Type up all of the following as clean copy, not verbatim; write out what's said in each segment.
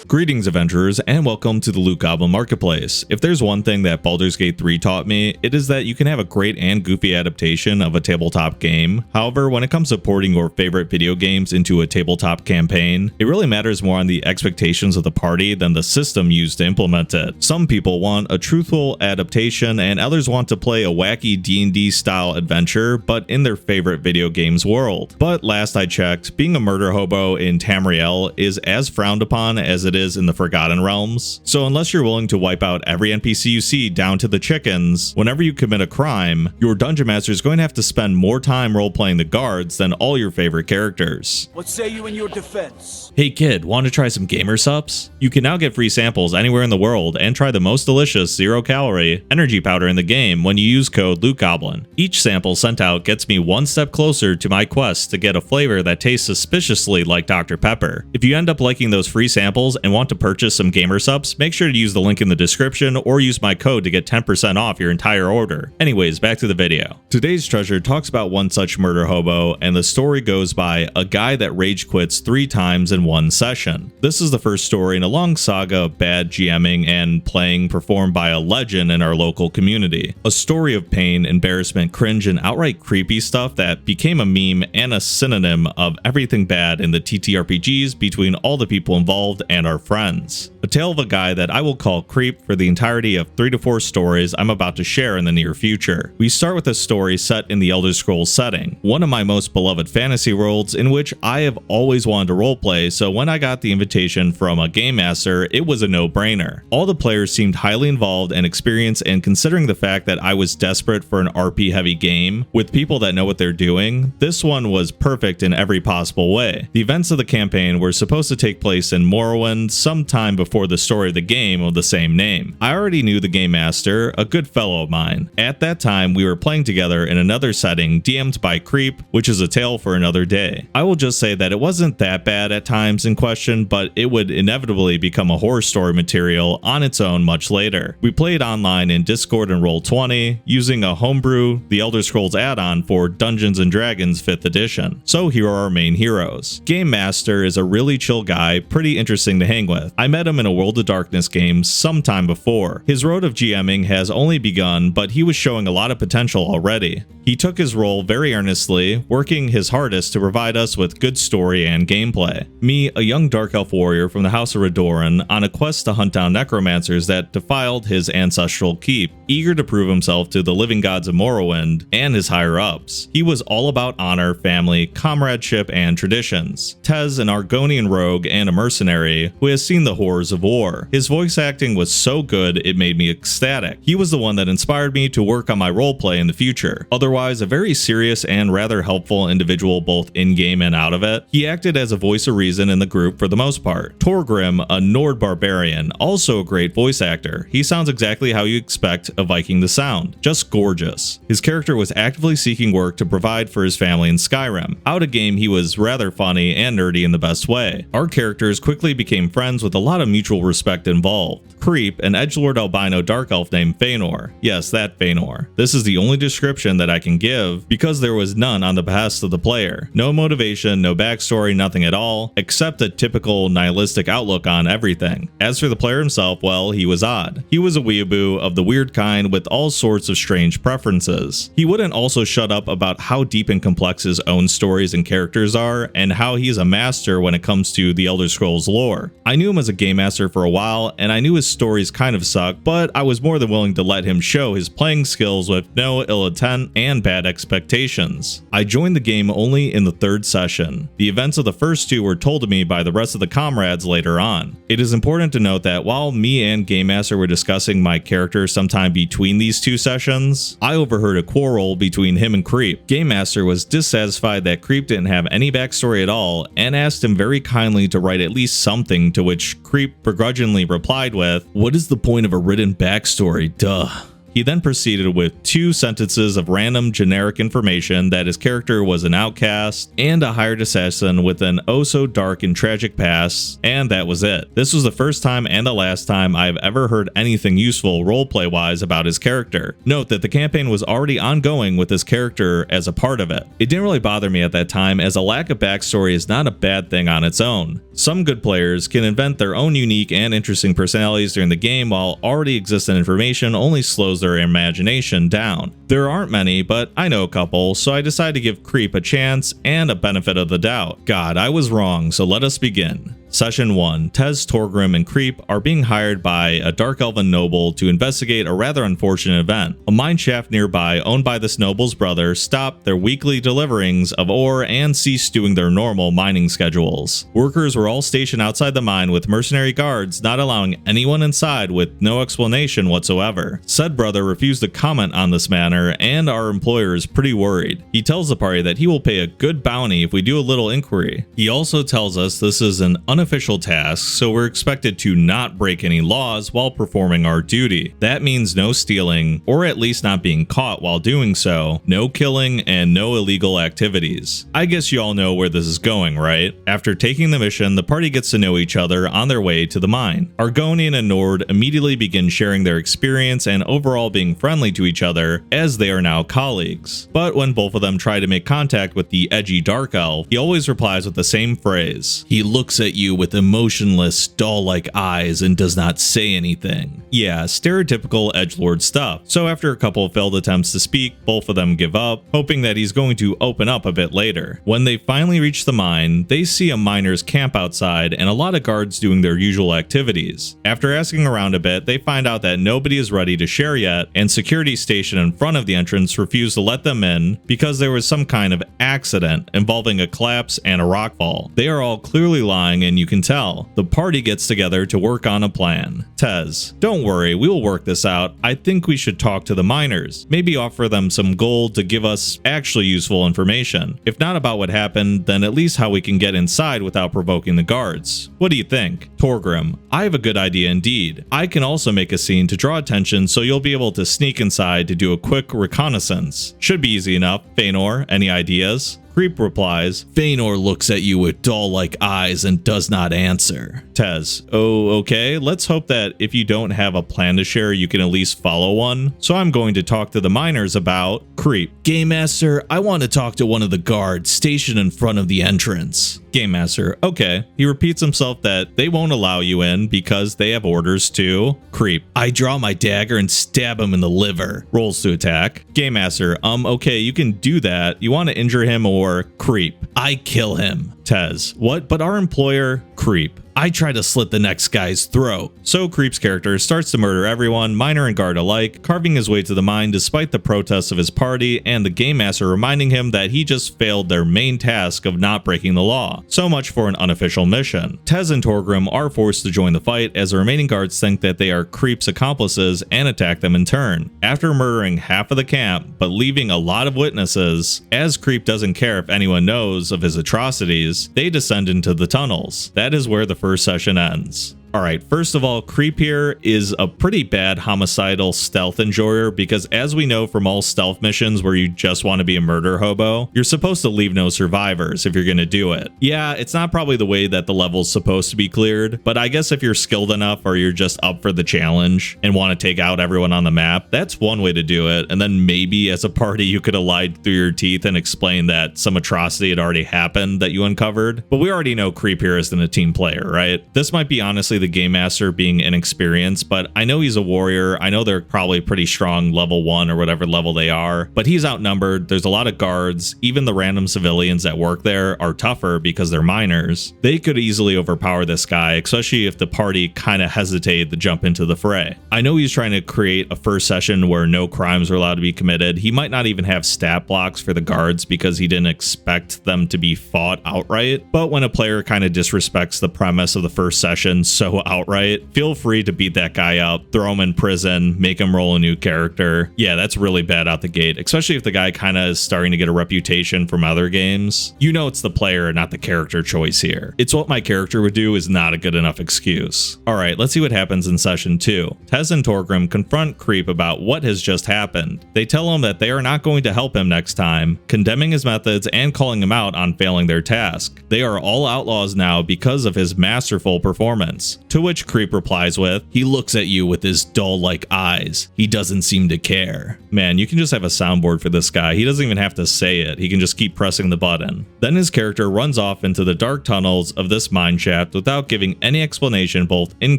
Greetings adventurers, and welcome to the Loot Goblin Marketplace. If there's one thing that Baldur's Gate 3 taught me, it is that you can have a great and goofy adaptation of a tabletop game. However, when it comes to porting your favorite video games into a tabletop campaign, it really matters more on the expectations of the party than the system used to implement it. Some people want a truthful adaptation and others want to play a wacky D&D style adventure, but in their favorite video games world. But last I checked, being a murder hobo in Tamriel is as frowned upon as it is in the Forgotten Realms. So unless you're willing to wipe out every NPC you see down to the chickens, whenever you commit a crime, your dungeon master is going to have to spend more time role-playing the guards than all your favorite characters. What say you in your defense? Hey kid, want to try some Gamersupps? You can now get free samples anywhere in the world and try the most delicious 0-calorie energy powder in the game when you use code LootGoblin. Each sample sent out gets me one step closer to my quest to get a flavor that tastes suspiciously like Dr. Pepper. If you end up liking those free samples and want to purchase some Gamersupps, make sure to use the link in the description or use my code to get 10% off your entire order. Anyways, back to the video. Today's treasure talks about one such murder hobo, and the story goes by a guy that rage quits 3 times in one session. This is the first story in a long saga of bad GMing and playing performed by a legend in our local community. A story of pain, embarrassment, cringe, and outright creepy stuff that became a meme and a synonym of everything bad in the TTRPGs between all the people involved and our friends. A tale of a guy that I will call Creep for the entirety of 3 to 4 stories I'm about to share in the near future. We start with a story set in the Elder Scrolls setting, one of my most beloved fantasy worlds in which I have always wanted to roleplay, so when I got the invitation from a game master, it was a no-brainer. All the players seemed highly involved and experienced, and considering the fact that I was desperate for an RP-heavy game with people that know what they're doing, this one was perfect in every possible way. The events of the campaign were supposed to take place in Morrowind sometime before the story of the game of the same name. I already knew the game master, a good fellow of mine. At that time, we were playing together in another setting DM'd by Creep, which is a tale for another day. I will just say that it wasn't that bad at times in question, but it would inevitably become a horror story material on its own much later. We played online in Discord and Roll20, using a homebrew, the Elder Scrolls add-on for Dungeons & Dragons 5th edition. So here are our main heroes. Game Master is a really chill guy, pretty interesting to hang with. I met him in a World of Darkness game sometime before. His road of GMing has only begun, but he was showing a lot of potential already. He took his role very earnestly, working his hardest to provide us with good story and gameplay. Me, a young Dark Elf warrior from the House of Redoran, on a quest to hunt down necromancers that defiled his ancestral keep, eager to prove himself to the living gods of Morrowind and his higher-ups. He was all about honor, family, comradeship, and traditions. Tez, an Argonian rogue and a mercenary who has seen the horrors of war. His voice acting was so good it made me ecstatic. He was the one that inspired me to work on my roleplay in the future. Otherwise, a very serious and rather helpful individual both in-game and out of it, he acted as a voice of reason in the group for the most part. Torgrim, a Nord barbarian, also a great voice actor. He sounds exactly how you expect a Viking to sound, just gorgeous. His character was actively seeking work to provide for his family in Skyrim. Out of game, he was rather funny and nerdy in the best way. Our characters quickly became friends with a lot of mutual respect involved. Creep, an edgelord albino dark elf named Feanor. Yes, that Feanor. This is the only description that I can give because there was none on the behest of the player. No motivation, no backstory, nothing at all, except a typical nihilistic outlook on everything. As for the player himself, well, he was odd. He was a weeaboo of the weird kind with all sorts of strange preferences. He wouldn't also shut up about how deep and complex his own stories and characters are, and how he's a master when it comes to the Elder Scrolls lore. I knew him as a game master for a while, and I knew his stories kind of suck, but I was more than willing to let him show his playing skills with no ill intent and bad expectations. I joined the game only in the 3rd session. The events of the first 2 were told to me by the rest of the comrades later on. It is important to note that while me and Game Master were discussing my character sometime between these 2 sessions, I overheard a quarrel between him and Creep. Game Master was dissatisfied that Creep didn't have any backstory at all and asked him very kindly to write at least something, to which Creep begrudgingly replied with, "What is the point of a written backstory? Duh." He then proceeded with 2 sentences of random generic information that his character was an outcast and a hired assassin with an oh so dark and tragic past, and that was it. This was the first time and the last time I've ever heard anything useful roleplay wise about his character. Note that the campaign was already ongoing with his character as a part of it. It didn't really bother me at that time, as a lack of backstory is not a bad thing on its own. Some good players can invent their own unique and interesting personalities during the game, while already existing information only slows their imagination down. There aren't many, but I know a couple, so I decided to give Creep a chance and a benefit of the doubt. God, I was wrong, so let us begin. Session 1. Tez, Torgrim, and Creep are being hired by a dark elven noble to investigate a rather unfortunate event. A mine shaft nearby, owned by this noble's brother, stopped their weekly deliverings of ore and ceased doing their normal mining schedules. Workers were all stationed outside the mine with mercenary guards not allowing anyone inside with no explanation whatsoever. Said brother refused to comment on this matter, and our employer is pretty worried. He tells the party that he will pay a good bounty if we do a little inquiry. He also tells us this is an unofficial task, so we're expected to not break any laws while performing our duty. That means no stealing, or at least not being caught while doing so, no killing, and no illegal activities. I guess you all know where this is going, right? After taking the mission, the party gets to know each other on their way to the mine. Argonian and Nord immediately begin sharing their experience and overall being friendly to each other, as they are now colleagues. But when both of them try to make contact with the edgy dark elf, he always replies with the same phrase. He looks at you with emotionless, doll-like eyes and does not say anything. Yeah, stereotypical edgelord stuff. So after a couple of failed attempts to speak, both of them give up, hoping that he's going to open up a bit later. When they finally reach the mine, they see a miner's camp outside and a lot of guards doing their usual activities. After asking around a bit, they find out that nobody is ready to share yet, and security station in front of the entrance refused to let them in because there was some kind of accident involving a collapse and a rockfall. They are all clearly lying, and you can tell. The party gets together to work on a plan. Tez, don't worry, we will work this out. I think we should talk to the miners. Maybe offer them some gold to give us actually useful information. If not about what happened, then at least how we can get inside without provoking the guards. What do you think? Torgrim, I have a good idea indeed. I can also make a scene to draw attention so you'll be able to sneak inside to do a quick reconnaissance. Should be easy enough. Feanor, any ideas? Creep replies, Feanor looks at you with doll-like eyes and does not answer. Tez, oh, okay, let's hope that if you don't have a plan to share, you can at least follow one. So I'm going to talk to the miners about Creep. Game Master, I want to talk to one of the guards stationed in front of the entrance. Game Master, okay. He repeats himself that they won't allow you in because they have orders to Creep. I draw my dagger and stab him in the liver. Rolls to attack. Game Master, okay, you can do that. You want to injure him or Creep? I kill him. Tez, what? But our employer? Creep. I try to slit the next guy's throat. So Creep's character starts to murder everyone, miner and guard alike, carving his way to the mine despite the protests of his party and the game master reminding him that he just failed their main task of not breaking the law. So much for an unofficial mission. Tez and Torgrim are forced to join the fight as the remaining guards think that they are Creep's accomplices and attack them in turn. After murdering half of the camp, but leaving a lot of witnesses, as Creep doesn't care if anyone knows of his atrocities, they descend into the tunnels. That is where the first session ends. Alright, first of all, Creep here is a pretty bad homicidal stealth enjoyer because as we know from all stealth missions where you just want to be a murder hobo, you're supposed to leave no survivors if you're going to do it. Yeah, it's not probably the way that the level's supposed to be cleared, but I guess if you're skilled enough or you're just up for the challenge and want to take out everyone on the map, that's one way to do it, and then maybe as a party you could have lied through your teeth and explained that some atrocity had already happened that you uncovered. But we already know Creep here isn't a team player, right? This might be honestly the game master being inexperienced, but I know he's a warrior. I know they're probably pretty strong level 1 or whatever level they are, but he's outnumbered. There's a lot of guards. Even the random civilians that work there are tougher because they're miners. They could easily overpower this guy, especially if the party kind of hesitated to jump into the fray. I know he's trying to create a first session where no crimes are allowed to be committed. He might not even have stat blocks for the guards because he didn't expect them to be fought outright, but when a player kind of disrespects the premise of the first session so so outright. Feel free to beat that guy up, throw him in prison, make him roll a new character. Yeah, that's really bad out the gate, especially if the guy kind of is starting to get a reputation from other games. You know it's the player, not the character choice here. It's what my character would do is not a good enough excuse. Alright, let's see what happens in session 2. Tez and Torgrim confront Creep about what has just happened. They tell him that they are not going to help him next time, condemning his methods and calling him out on failing their task. They are all outlaws now because of his masterful performance. To which Creep replies with, "He looks at you with his dull-like eyes. He doesn't seem to care." Man, you can just have a soundboard for this guy. He doesn't even have to say it. He can just keep pressing the button. Then his character runs off into the dark tunnels of this mine shaft without giving any explanation both in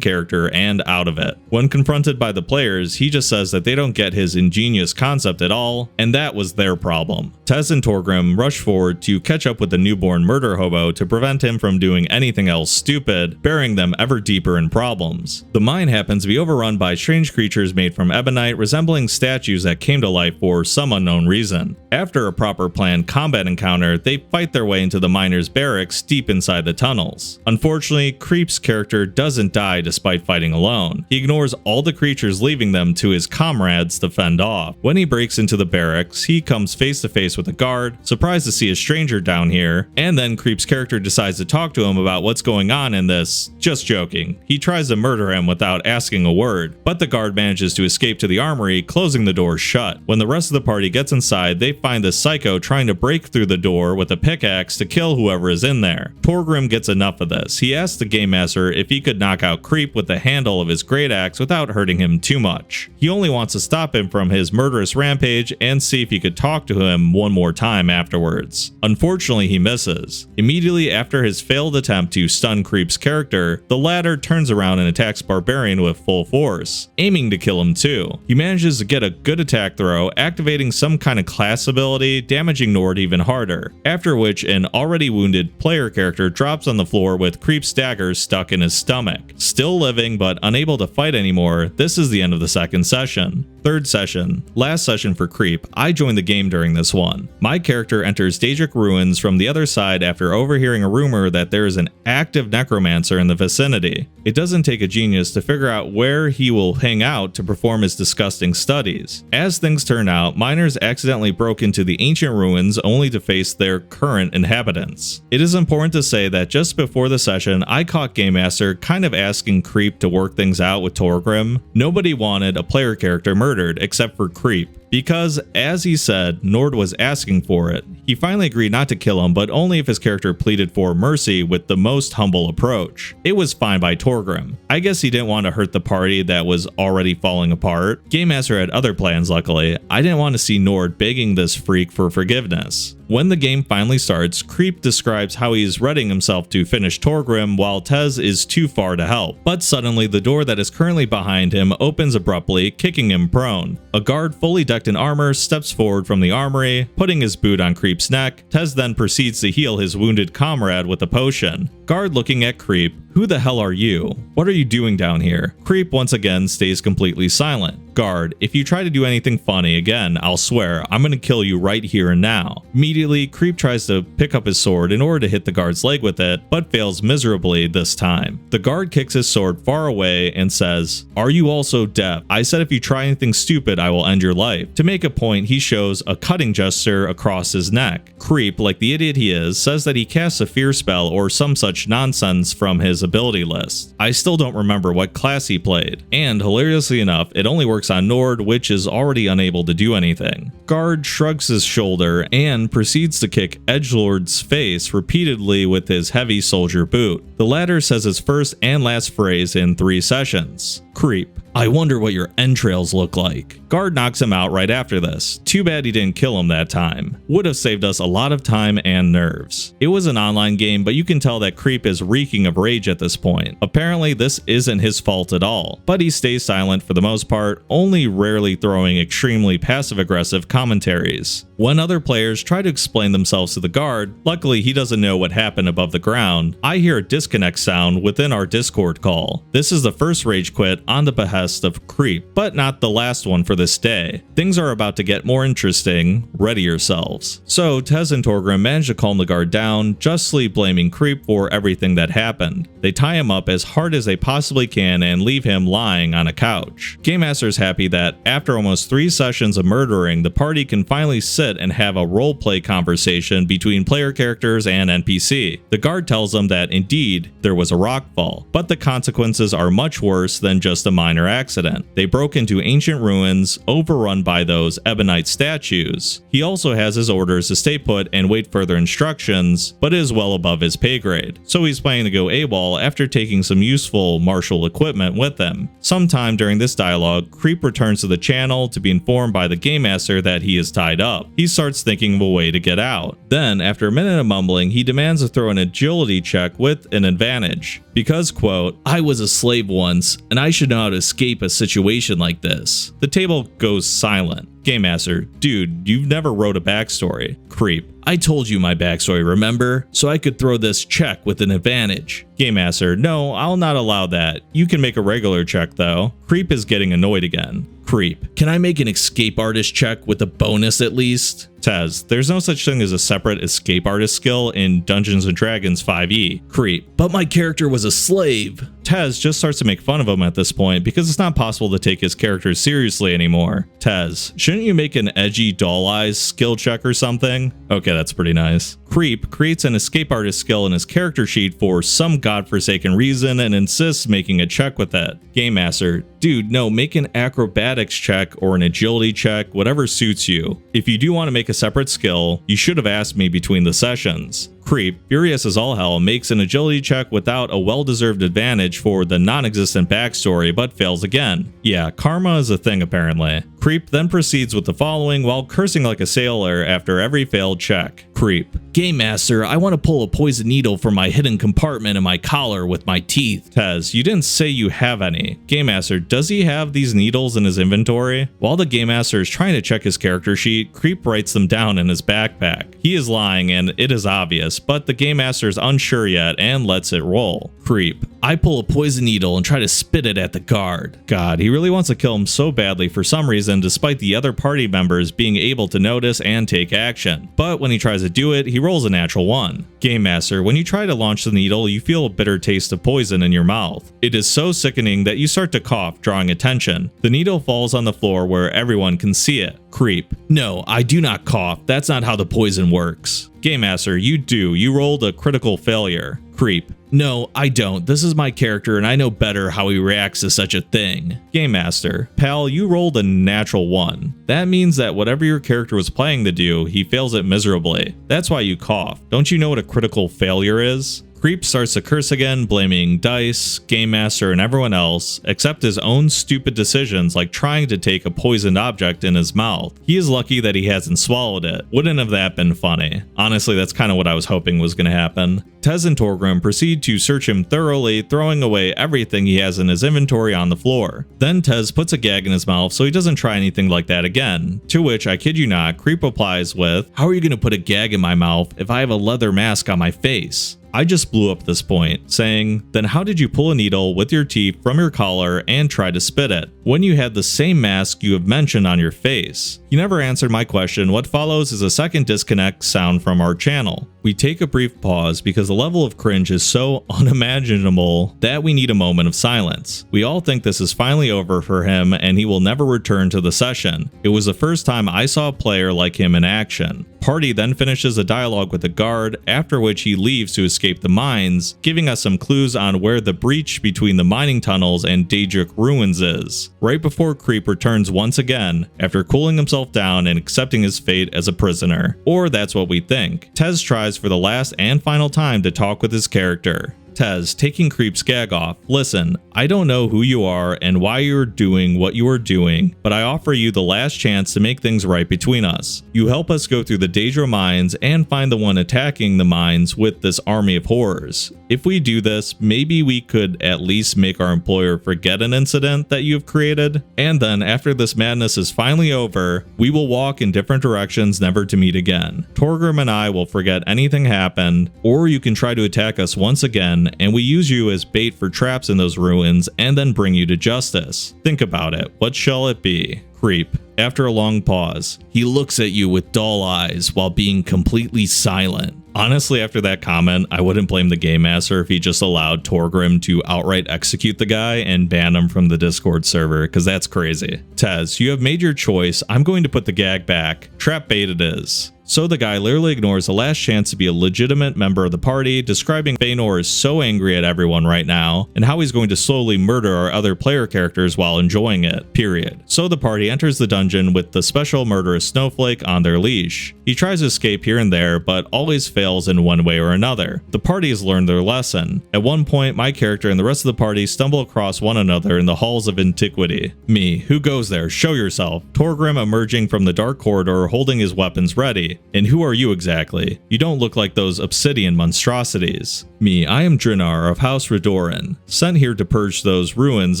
character and out of it. When confronted by the players, he just says that they don't get his ingenious concept at all, and that was their problem. Tez and Torgrim rush forward to catch up with the newborn murder hobo to prevent him from doing anything else stupid, burying them ever deeper in problems. The mine happens to be overrun by strange creatures made from ebonite resembling statues that came to life for some unknown reason. After a proper planned combat encounter, they fight their way into the miners' barracks deep inside the tunnels. Unfortunately, Creep's character doesn't die despite fighting alone. He ignores all the creatures, leaving them to his comrades to fend off. When he breaks into the barracks, he comes face to face with a guard, surprised to see a stranger down here, and then Creep's character decides to talk to him about what's going on in this. Just joking. He tries to murder him without asking a word, but the guard manages to escape to the armory, closing the door shut. When the rest of the party gets inside, they find the psycho trying to break through the door with a pickaxe to kill whoever is in there. Torgrim gets enough of this. He asks the game master if he could knock out Creep with the handle of his great axe without hurting him too much. He only wants to stop him from his murderous rampage and see if he could talk to him one more time afterwards. Unfortunately, he misses. Immediately after his failed attempt to stun Creep's character, the latter turns around and attacks Barbarian with full force, aiming to kill him too. He manages to get a good attack throw, activating some kind of class ability, damaging Nord even harder, after which an already wounded player character drops on the floor with Creep's dagger stuck in his stomach. Still living but unable to fight anymore, this is the end of the second session. Third session. Last session for Creep. I joined the game during this one. My character enters Daedric ruins from the other side after overhearing a rumor that there is an active necromancer in the vicinity. It doesn't take a genius to figure out where he will hang out to perform his disgusting studies. As things turn out, miners accidentally broke into the ancient ruins only to face their current inhabitants. It is important to say that just before the session, I caught Game Master kind of asking Creep to work things out with Torgrim. Nobody wanted a player character murdered except for Creep, because, as he said, Nord was asking for it. He finally agreed not to kill him, but only if his character pleaded for mercy with the most humble approach. It was fine by Torgrim. I guess he didn't want to hurt the party that was already falling apart. Game Master had other plans, luckily. I didn't want to see Nord begging this freak for forgiveness. When the game finally starts, Creep describes how he's readying himself to finish Torgrim while Tez is too far to help. But suddenly, the door that is currently behind him opens abruptly, kicking him prone. A guard fully decked in armor steps forward from the armory, putting his boot on Creep's neck. Tez then proceeds to heal his wounded comrade with a potion. Guard looking at Creep, "Who the hell are you? What are you doing down here?" Creep once again stays completely silent. Guard, "If you try to do anything funny again, I'll swear I'm gonna kill you right here and now." Immediately, Creep tries to pick up his sword in order to hit the guard's leg with it, but fails miserably this time. The guard kicks his sword far away and says, "Are you also deaf? I said if you try anything stupid, I will end your life." To make a point, he shows a cutting gesture across his neck. Creep, like the idiot he is, says that he casts a fear spell or some such nonsense from his ability list. I still don't remember what class he played, and hilariously enough, it only works on Nord, which is already unable to do anything. Guard shrugs his shoulder and proceeds to kick Edgelord's face repeatedly with his heavy soldier boot. The latter says his first and last phrase in 3 sessions. Creep, "I wonder what your entrails look like." Guard knocks him out right after this. Too bad he didn't kill him that time. Would have saved us a lot of time and nerves. It was an online game, but you can tell that Creep is reeking of rage at this point. Apparently this isn't his fault at all, but he stays silent for the most part, only rarely throwing extremely passive-aggressive commentaries. When other players try to explain themselves to the guard, luckily he doesn't know what happened above the ground, I hear a disconnect sound within our Discord call. This is the first rage quit on the behest of Creep, but not the last one for this day. Things are about to get more interesting, ready yourselves. So Tez and Torgrim manage to calm the guard down, justly blaming Creep for everything that happened. They tie him up as hard as they possibly can and leave him lying on a couch. Game Master is happy that after almost 3 sessions of murdering, the party can finally sit and have a roleplay conversation between player characters and NPC. The guard tells them that indeed there was a rockfall, but the consequences are much worse than just a minor accident. They broke into ancient ruins overrun by those ebonite statues. He also has his orders to stay put and wait further instructions, but is well above his pay grade, so he's planning to go AWOL after taking some useful martial equipment with him. Sometime during this dialogue, Creep returns to the channel to be informed by the Game Master that he is tied up. He starts thinking of a way to get out. Then, after a minute of mumbling, he demands to throw an agility check with an advantage. Because, quote, "I was a slave once, and I should know how to escape a situation like this." The table goes silent. Game Master, dude, you've never wrote a backstory. Creep, I told you my backstory, remember? So I could throw this check with an advantage. Game Master, no, I'll not allow that. You can make a regular check though. Creep is getting annoyed again. Creep, can I make an escape artist check with a bonus at least? Tez, there's no such thing as a separate escape artist skill in Dungeons & Dragons 5e. Creep, but my character was a slave. Tez just starts to make fun of him at this point because it's not possible to take his character seriously anymore. Tez, shouldn't you make an edgy doll eyes skill check or something? Okay, that's pretty nice. Creep creates an escape artist skill in his character sheet for some godforsaken reason and insists making a check with it. Game Master, dude, no, make an acrobatics check or an agility check, whatever suits you. If you do want to make a separate skill, you should have asked me between the sessions. Creep, furious as all hell, makes an agility check without a well-deserved advantage for the non-existent backstory, but fails again. Yeah, karma is a thing apparently. Creep then proceeds with the following while cursing like a sailor after every failed check. Creep, Game Master, I want to pull a poison needle from my hidden compartment in my collar with my teeth. Tez, you didn't say you have any. Game Master, does he have these needles in his inventory? While the Game Master is trying to check his character sheet, Creep writes them down in his backpack. He is lying and it is obvious, but the Game Master is unsure yet and lets it roll. Creep, I pull a poison needle and try to spit it at the guard. God, he really wants to kill him so badly for some reason despite the other party members being able to notice and take action. But when he tries to do it, he rolls a natural 1. Game Master, when you try to launch the needle, you feel a bitter taste of poison in your mouth. It is so sickening that you start to cough, drawing attention. The needle falls on the floor where everyone can see it. Creep, no, I do not cough. That's not how the poison works. Game Master, you do. You rolled a critical failure. Creep, no, I don't. This is my character and I know better how he reacts to such a thing. Game Master, pal, you rolled a natural 1. That means that whatever your character was planning to do, he fails it miserably. That's why you cough. Don't you know what a critical failure is? Creep starts to curse again, blaming Dice, Game Master, and everyone else, except his own stupid decisions like trying to take a poisoned object in his mouth. He is lucky that he hasn't swallowed it. Wouldn't have that been funny? Honestly, that's kind of what I was hoping was going to happen. Tez and Torgrim proceed to search him thoroughly, throwing away everything he has in his inventory on the floor. Then Tez puts a gag in his mouth so he doesn't try anything like that again, to which, I kid you not, Creep replies with, "How are you going to put a gag in my mouth if I have a leather mask on my face?" I just blew up this point, saying, then how did you pull a needle with your teeth from your collar and try to spit it, when you had the same mask you have mentioned on your face? You never answered my question. What follows is a second disconnect sound from our channel. We take a brief pause because the level of cringe is so unimaginable that we need a moment of silence. We all think this is finally over for him and he will never return to the session. It was the first time I saw a player like him in action. Party then finishes a dialogue with the guard, after which he leaves to escape the mines, giving us some clues on where the breach between the mining tunnels and Daedric ruins is. Right before Creep returns once again, after cooling himself down and accepting his fate as a prisoner. Or that's what we think. Tez tries for the last and final time to talk with his character. Tez, taking Creep's gag off. Listen, I don't know who you are and why you're doing what you are doing, but I offer you the last chance to make things right between us. You help us go through the Daedra mines and find the one attacking the mines with this army of horrors. If we do this, maybe we could at least make our employer forget an incident that you've created, and then after this madness is finally over, we will walk in different directions never to meet again. Torgrim and I will forget anything happened, or you can try to attack us once again, and we use you as bait for traps in those ruins and then bring you to justice. Think about it. What shall it be? Creep. After a long pause, he looks at you with dull eyes while being completely silent. Honestly, after that comment, I wouldn't blame the game master if he just allowed Torgrim to outright execute the guy and ban him from the Discord server, because that's crazy. Tez, you have made your choice. I'm going to put the gag back. Trap bait it is. So the guy literally ignores the last chance to be a legitimate member of the party, describing Feanor is so angry at everyone right now, and how he's going to slowly murder our other player characters while enjoying it, period. So the party enters the dungeon with the special murderous snowflake on their leash. He tries to escape here and there, but always fails in one way or another. The party has learned their lesson. At one point, my character and the rest of the party stumble across one another in the halls of antiquity. Me, who goes there? Show yourself. Torgrim emerging from the dark corridor holding his weapons ready. And who are you exactly? You don't look like those obsidian monstrosities. Me, I am Drinar of House Redoran, sent here to purge those ruins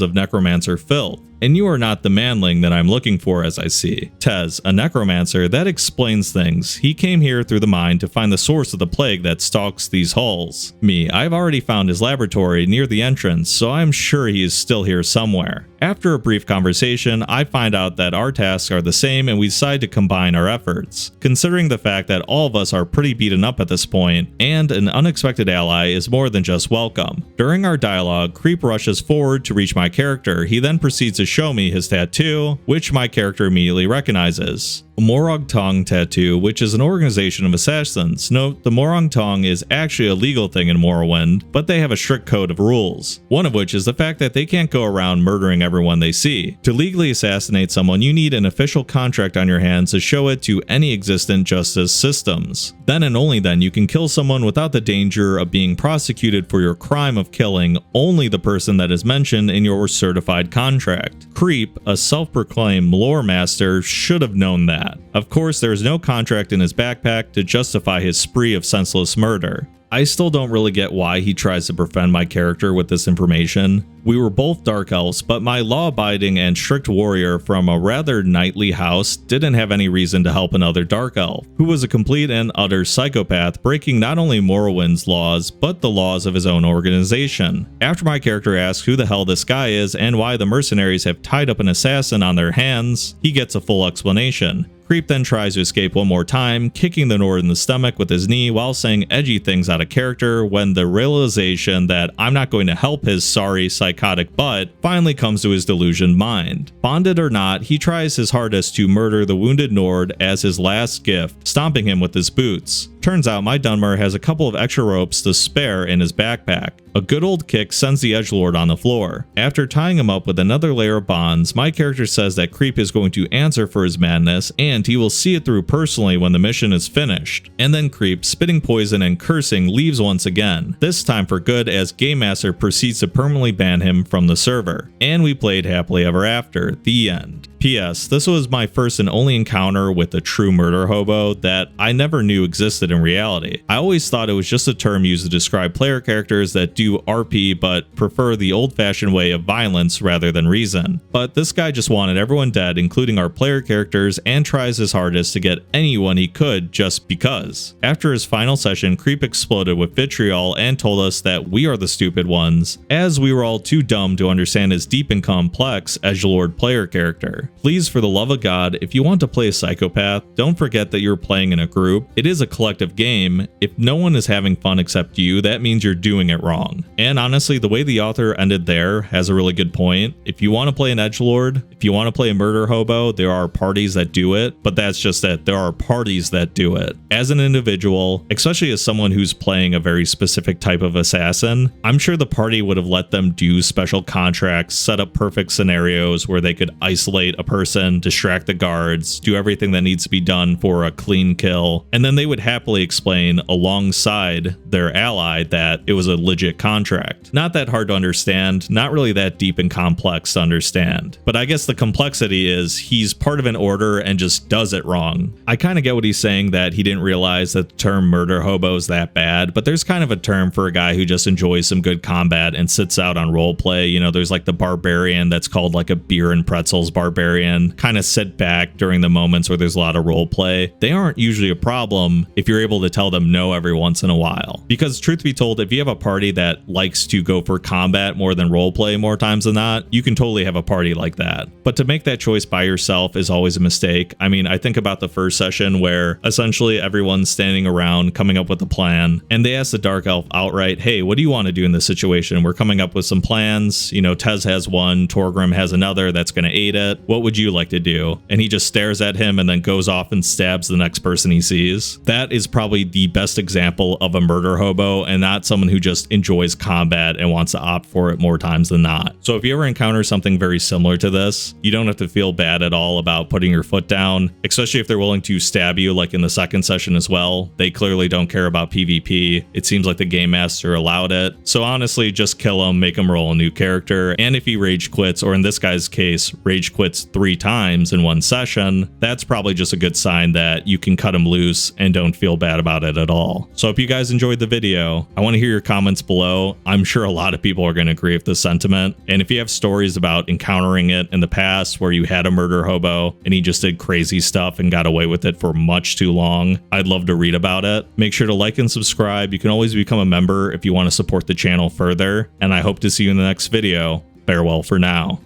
of necromancer filth. And you are not the manling that I'm looking for, as I see. Tez, a necromancer, that explains things. He came here through the mine to find the source of the plague that stalks these halls. Me, I've already found his laboratory near the entrance, so I'm sure he is still here somewhere. After a brief conversation, I find out that our tasks are the same and we decide to combine our efforts. Considering the fact that all of us are pretty beaten up at this point, and an unexpected ally is more than just welcome. During our dialogue, Creep rushes forward to reach my character. He then proceeds to show me his tattoo, which my character immediately recognizes. Morag Tong Tattoo, which is an organization of assassins. Note, the Morag Tong is actually a legal thing in Morrowind, but they have a strict code of rules, one of which is the fact that they can't go around murdering everyone they see. To legally assassinate someone, you need an official contract on your hands to show it to any existent justice systems. Then and only then you can kill someone without the danger of being prosecuted for your crime of killing only the person that is mentioned in your certified contract. Creep, a self-proclaimed lore master, should have known that. Of course, there is no contract in his backpack to justify his spree of senseless murder. I still don't really get why he tries to befriend my character with this information. We were both dark elves, but my law-abiding and strict warrior from a rather knightly house didn't have any reason to help another dark elf, who was a complete and utter psychopath, breaking not only Morrowind's laws, but the laws of his own organization. After my character asks who the hell this guy is and why the mercenaries have tied up an assassin on their hands, he gets a full explanation. Creep then tries to escape one more time, kicking the Nord in the stomach with his knee while saying edgy things out of character when the realization that I'm not going to help his sorry psychotic butt finally comes to his delusioned mind. Bonded or not, he tries his hardest to murder the wounded Nord as his last gift, stomping him with his boots. Turns out my Dunmer has a couple of extra ropes to spare in his backpack. A good old kick sends the edgelord on the floor. After tying him up with another layer of bonds, my character says that Creep is going to answer for his madness and he will see it through personally when the mission is finished. And then Creep, spitting poison and cursing, leaves once again, this time for good as Game Master proceeds to permanently ban him from the server. And we played happily ever after. The end. P.S. This was my first and only encounter with a true murder hobo that I never knew existed in reality. I always thought it was just a term used to describe player characters that do RP but prefer the old-fashioned way of violence rather than reason. But this guy just wanted everyone dead, including our player characters, and tries his hardest to get anyone he could just because. After his final session, Creep exploded with vitriol and told us that we are the stupid ones, as we were all too dumb to understand his deep and complex edgelord player character. Please, for the love of God, if you want to play a psychopath, don't forget that you're playing in a group. It is a collective game. If no one is having fun except you, that means you're doing it wrong. And honestly, the way the author ended there has a really good point. If you want to play an edgelord, if you want to play a murder hobo, there are parties that do it, but that's just it. There are parties that do it. As an individual, especially as someone who's playing a very specific type of assassin, I'm sure the party would have let them do special contracts, set up perfect scenarios where they could isolate isolate a person, distract the guards, do everything that needs to be done for a clean kill, and then they would happily explain alongside their ally that it was a legit contract. Not that hard to understand, not really that deep and complex to understand. But I guess the complexity is he's part of an order and just does it wrong. I kind of get what he's saying, that he didn't realize that the term murder hobo is that bad, but there's kind of a term for a guy who just enjoys some good combat and sits out on roleplay. You know, there's like the barbarian that's called like a beer and pretzels barbarian, kind of sit back during the moments where there's a lot of roleplay. They aren't usually a problem if you're able to tell them no every once in a while. Because truth be told, if you have a party that likes to go for combat more than roleplay more times than not, you can totally have a party like that. But to make that choice by yourself is always a mistake. I mean, I think about the first session where essentially everyone's standing around coming up with a plan, and they ask the Dark Elf outright, hey, what do you want to do in this situation? We're coming up with some plans. You know, Tez has one, Torgrim has another that's going to aid it. What would you like to do? And he just stares at him and then goes off and stabs the next person he sees. That is probably the best example of a murder hobo, and not someone who just enjoys combat and wants to opt for it more times than not. So if you ever encounter something very similar to this, you don't have to feel bad at all about putting your foot down, especially if they're willing to stab you like in the second session as well. They clearly don't care about PvP. It seems like the game master allowed it. So honestly, just kill him, make him roll a new character, and if he rage quits, or in this guy's case, rage quits 3 times in one session, that's probably just a good sign that you can cut him loose and don't feel bad about it at all. So if you guys enjoyed the video, I want to hear your comments below. I'm sure a lot of people are going to agree with this sentiment. And if you have stories about encountering it in the past where you had a murder hobo and he just did crazy stuff and got away with it for much too long, I'd love to read about it. Make sure to like and subscribe. You can always become a member if you want to support the channel further. And I hope to see you in the next video. Farewell for now.